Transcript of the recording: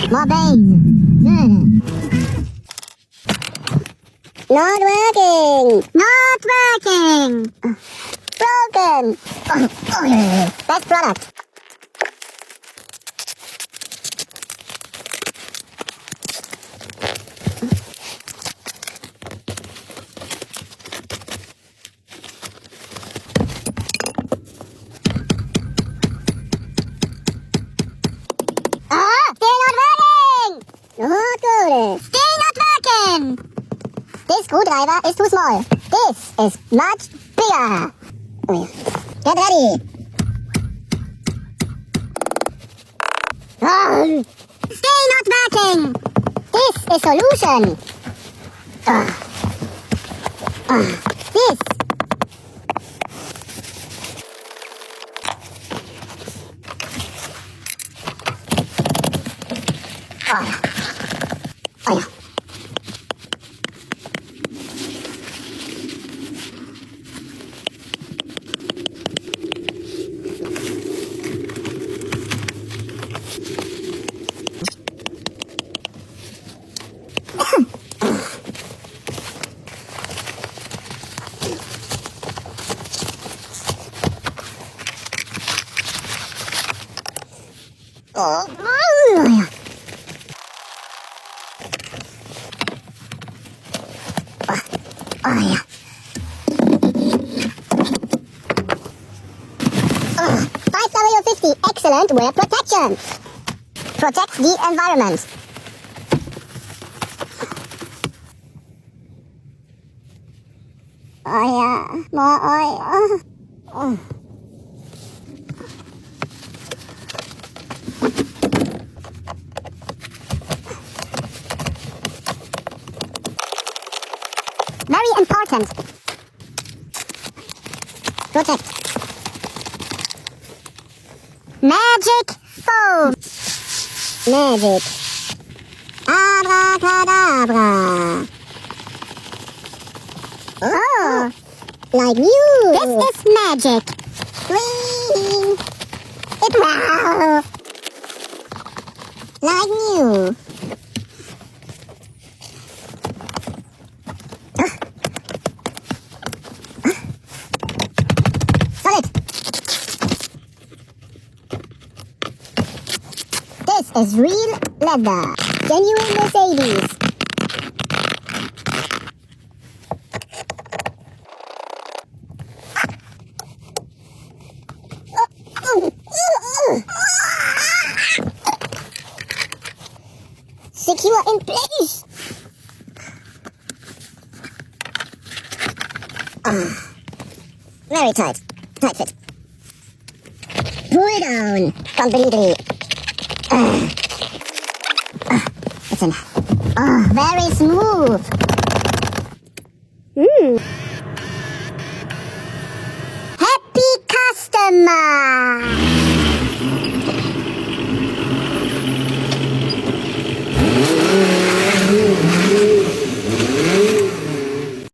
More base. Not working. Not working. Broken. Best product. Still not working! This screwdriver is too small. This is much bigger. Get ready. Still not working. This is solution. This. Oh yeah. Oh yeah. Oh yeah. 5W50 excellent wear protection. Protects the environment. Oh yeah. More oil. Oh. Very important. Protect. Magic foam. Magic. Abracadabra. Oh, like new. This is magic. Green. It wow. Like new. This is real leather. Genuine Mercedes. Secure in place. Very tight. Tight fit. Pull down completely. It's in. Very smooth.